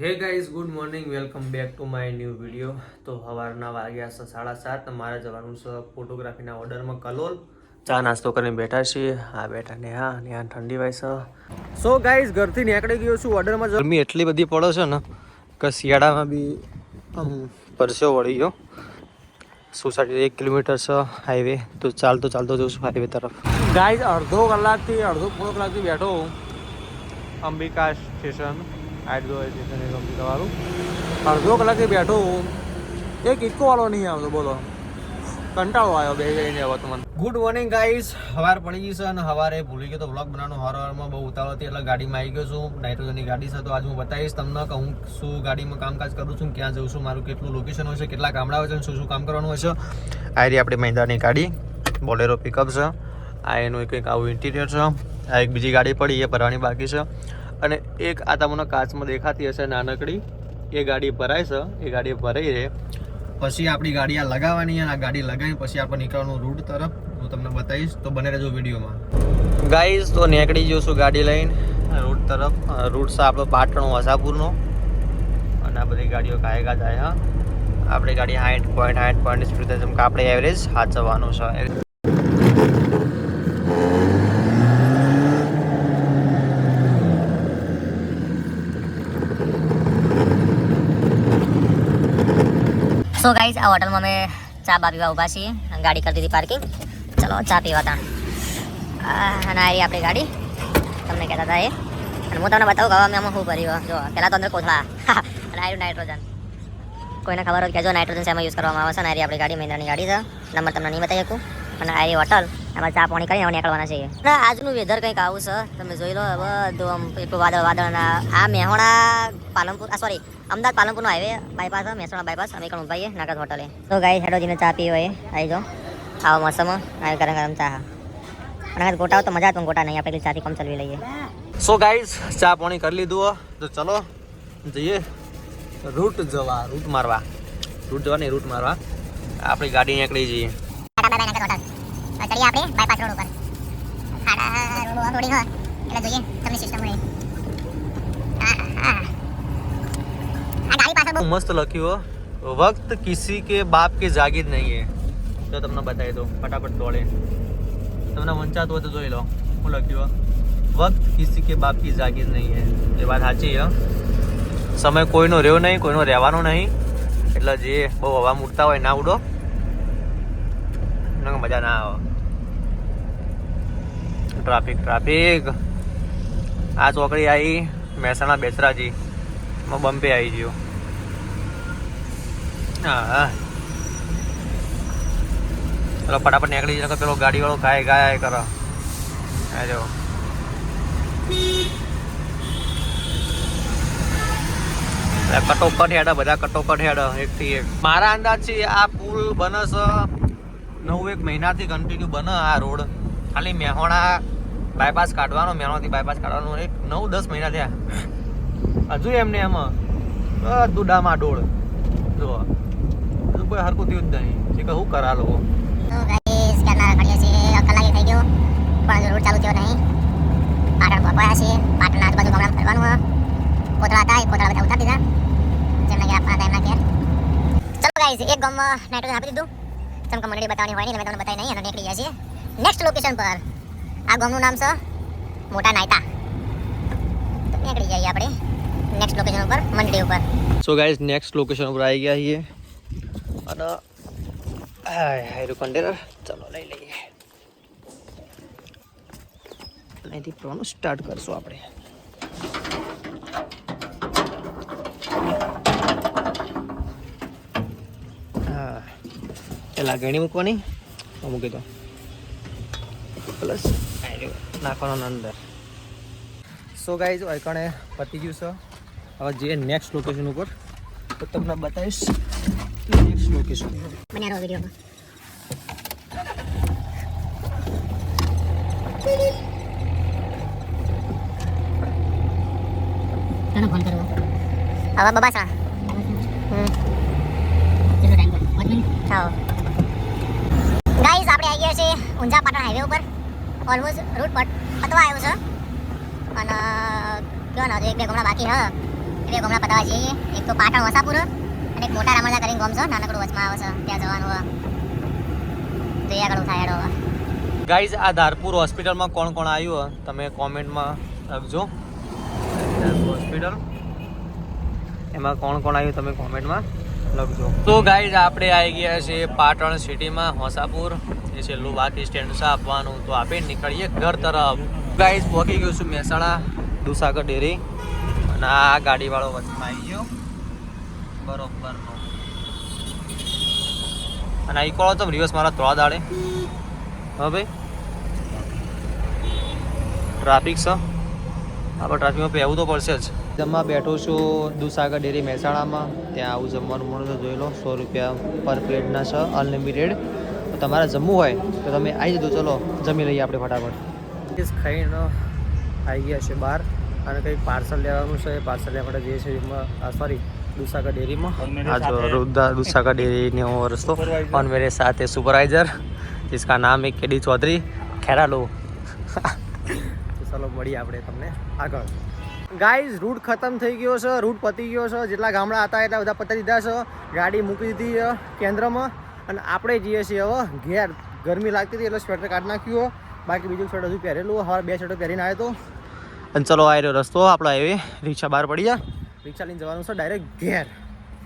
Hey guys good morning welcome back to my new video. તો સવારના વાગ્યા છે 7:30. મારે જવાનું છે ફોટોગ્રાફીના ઓર્ડરમાં કલોલ. ચા નાસ્તો કરીને બેઠા છીએ. હા બેઠા ને હા ઠંડી વાય છે. સો ગાઈઝ ઘરથી નીકળી ગયો છું ઓર્ડરમાં. ગરમી એટલી બધી પડે છે ને કે શિયાળામાં બી આમ પરસેવો વળી ગયો. સોસાયટી 1 કિલોમીટર છે હાઈવે, તો ચાલતો જઉં છું હાઈવે તરફ. ગાઈઝ અડધો પોણો કલાકથી બેઠો અંબિકા સ્ટેશન. અડધો કલાકથી બેઠો એક ઇકો વાળો નહીં આવતો. બોલો કંટાળો આવ્યો બે જઈને. હવે તમને ગુડ મોર્નિંગ ગાઈઝ. સવાર પડી ગઈ છે અને સવારે ભૂલી ગયો તો વ્લોગ બનાવવાનો. સવારમાં બહુ ઉતાવળ હતી એટલે ગાડીમાં આવી ગયો છું. નાઇટ્રોજનની ગાડી છે તો આજે હું બતાવીશ તમને કે હું શું ગાડીમાં કામકાજ કરું છું, ક્યાં જઉં છું, મારું કેટલું લોકેશન હોય છે, કેટલા ગામડા હોય છે, શું કામ કરવાનું હોય છે. આ રહી આપણી મહિન્દ્રાની ગાડી, બોલેરો પિકઅપ છે. આ એનું કંઈક આવું ઇન્ટિરિયર છે. આ એક બીજી ગાડી પડી એ ભરવાની બાકી છે. અને એક આ તમને કાચમાં દેખાતી હશે નાનકડી, એ ગાડી ભરાય છે. એ ગાડી ભરાઈ રહે પછી આપણી ગાડી આ લગાવવાની, અને આ ગાડી લગાવી પછી આપણે નીકળવાનું રૂટ તરફ. હું તમને બતાવીશ, તો બને રહેજો વિડીયોમાં. ગાઈઝ તો નીકળી ગયો છું ગાડી લઈને રૂટ તરફ. રૂટ છે આપણો પાટણ વસાપુરનો. અને આ બધી ગાડીઓ કાયગા જાય. હા, આપણી ગાડી 60.8 સ્પીડ જેમ કે આપણે એવરેજ સાચવવાનું છે. સો ગાઈઝ આ હોટલમાં અમે ચા પીવા ઊભા છીએ. ગાડી કરી દીધી પાર્કિંગ. ચલો ચા પીવા ત્યાં. અને આવી આપણી ગાડી તમને કહેતા હતા એ. અને હું તમને બતાવું કે અમે આમાં શું કર્યું. જો પહેલાં તો અંદર કોથળા અને આવ્યું નાઇટ્રોજન. કોઈને ખબર હોય કે જો નાઇટ્રોજન શેમાં યુઝ કરવામાં આવે છે. અને આવી આપણી ગાડી મહિન્દ્રાની ગાડી છે. નંબર તમને નહીં બતાવી શકું. અને આવી હોટલ એમાં ચા પાણી કરીને નીકળવાના છીએ. અને આજનું વેધર કંઈક આવું છે, તમે જોઈ લો. બધું આમ એટલું વાદળ. આ મેહોણા પાલનપુર સોરી અમદાવાદ પાલનપુરનો હાઈવે બાયપાસ, મહેસાણા બાયપાસ. અમે કણ ઉભાઈએ નાગર હોટલે. તો ગાઈ હેડોજીને ચા પીવી હોય આવી જાઓ. આવો મોસમમાં આવી ગરમ ચા. અને ગોટા તો મજા તો ગોટા નહીં, આપણે ચાથી કમ ચલવી લઈએ. સો ગાઈઝ ચા પાણી કરી લીધું. તો ચલો જઈએ રૂટ મારવા. આપણી ગાડી નીકળી જઈએ. આપણે બાયપાસ રોડ ઉપર રોડ થોડી હોય એટલે જોઈએ તમને સિસ્ટમ મળે. મસ્ત લખ્યું હો, વક્ત કિસી કે બાપ કે જાગીર નહીં હે. તો તમને બતાવી દો ફટાફટ દોડે. તમને વંચાતું હોય તો જોઈ લો શું લખ્યું. વક્ત કિસી કે બાપ કી જાગીર નહીં હે. એ વાત સાચી હે. સમય કોઈનો રહ્યો નહીં, કોઈનો રહેવાનો નહીં. એટલે જે બહુ હવા મૂકતા હોય ના ઉડો, મજા ના આવે. ટ્રાફિક. આ ચોકડી આવી મહેસાણા બેસરાજી માં બમ્પે આવી ગયો. હા ચલો ફટાફટ નીકળી જાય. પેલો ગાડી વાળો ગાય કરો. જો કટોકટ હેડા, બધા કટોકટ હેડા એકથી એક. મારા અંદાજથી આ પુલ બને છે 9-1 મહિનાથી કન્ટિન્યુ બને. આ રોડ ખાલી મેહોણા બાયપાસ કાઢવાનો, મેહોણાથી બાયપાસ કાઢવાનો 9-10 મહિના થયા. હજુ એમને એમાં બધું ડામાડોળ. જો હજુ કોઈ હરકું થયું જ નહીં. કે શું કરા લોકો. તો ગાઈસ કલાક થઈ ગયો પણ રોડ ચાલુ થયો નહીં. પાટણ પહોંચ્યા છીએ. પાટણ આજુબાજુ ગામડામાં ફરવાનું હોય. કોથળા હતા, એ કોથળા બધા ઉતારી દીધા. જેમને કે આપણા ટાઈમના ઘેર. ચલો ગાઈસ એક ગામમાં નાઇટ્રોજન આપી દીધું. ચમકા મંડળી બતાવવાની હોય નહીં, તમે તમને બતાવી નહીં. અને નીકળી ગયા છીએ નેક્સ્ટ લોકેશન પર. આ ગામનું નામ છે મોટા નાયતા. તો નીકળી જઈએ આપણે નેક્સ્ટ લોકેશન ઉપર, મંડળી ઉપર. સો ગાઈઝ નેક્સ્ટ લોકેશન ઉપર આવી ગયા છીએ. અને હાયરું કન્ટેનર ચલો લઈ લઈએ. અહીંથી પ્રોનું સ્ટાર્ટ કરશું આપણે. હા પેલા ગણી મૂકવાની, મૂકી દો. પ્લસ નાખવાનો અંદર. સો ગાઈઝ અકણે પતી ગયું છે. હવે જે નેક્સ્ટ લોકેશન ઉપર તો તમને બતાવીશ. નેક્સ્ટ લોકેશન બન્યા રહો વિડીયોમાં. કોનો ફોન કરવો હવે બબાસા? કેટલો ટાઈમ પર 5 મિનિટ. હા ગાઈઝ આપણે આવી ગયા છીએ ઊંઝા પાટણ હાઈવે ઉપર. ઓલમોસ્ટ રૂટ પતવા આવ્યો છે. અને કયો ના 1-2 ગામડા બાકી હા બે ગામડા પતાવા જઈએ. એક તો પાટણ વસાપુર અને એક મોટા રામણજા કરીને ગામ છે, નાનકડું વચમાં આવે છે, ત્યાં જવાનું હોય તો એ આગળ થાય હેડો. ગાઈઝ આ ધારપુર હોસ્પિટલમાં કોણ કોણ આવ્યું તમે કોમેન્ટમાં લખજો. ધારપુર હોસ્પિટલ એમાં કોણ કોણ આવ્યું તમે કોમેન્ટમાં લખજો. તો ગાઈઝ આપણે આવી ગયા છે પાટણ સિટીમાં હોસાપુર. એ છેલ્લું બાકી સ્ટેન્ડ છે આપવાનું, તો આપણે નીકળીએ ઘર તરફ. ગાઈઝ પહોંચી ગયું છું મહેસાણા દૂધસાગર ડેરી અને આ ગાડીવાળો વચમાં આવી ગયો બરોબરનો. અને અહીં કોળો તો રિવર્સ મારા થોડા દાડે. હા ભાઈ ટ્રાફિક છે, આપણે ટ્રાફિકમાં પહેવું તો પડશે જ. જમવા બેઠો છું દૂધસાગર ડેરી મહેસાણામાં. ત્યાં આવું જમવાનું મળે તો જોઈ લો. 100 રૂપિયા પર પ્લેટના છે, અનલિમિટેડ. તો તમારે જમવું હોય તો તમે આવી જજો. ચલો જમી લઈએ આપણે ફટાફટ. ખાઈને આવી ગયા છે બહાર અને કંઈક પાર્સલ લેવાનું છે. પાર્સલ લેવા માટે જઈએ છીએ સોરી દૂધસાગર ડેરીમાં. આ જો દૂધસાગર ડેરીનો રસ્તો. और मेरे साथ है सुपरवाइजर जिसका नाम है केडी चौधरी खेरालू. તો ચલો મળીએ આપણે તમને આગળ. ગાઈઝ રૂટ ખતમ થઈ ગયો છે, રૂટ પતી ગયો છે. જેટલા ગામડા હતા એટલા બધા પતી દીધા છે. ગાડી મૂકી દીધી કેન્દ્રમાં અને આપણે જઈએ છીએ હવે ઘેર. ગરમી લાગતી હતી એટલે સ્વેટર કાઢી નાખ્યું. બાકી બીજું સ્વેટર હજુ પહેરેલું. હવે 2 સ્વેટર પહેરીને આવ્યો હતો. અને ચલો આ રહ્યો રસ્તો આપણો હાઈવે. રિક્ષા બહાર પડી જાય, રિક્ષા લઈને જવાનું છે ડાયરેક્ટ ઘેર.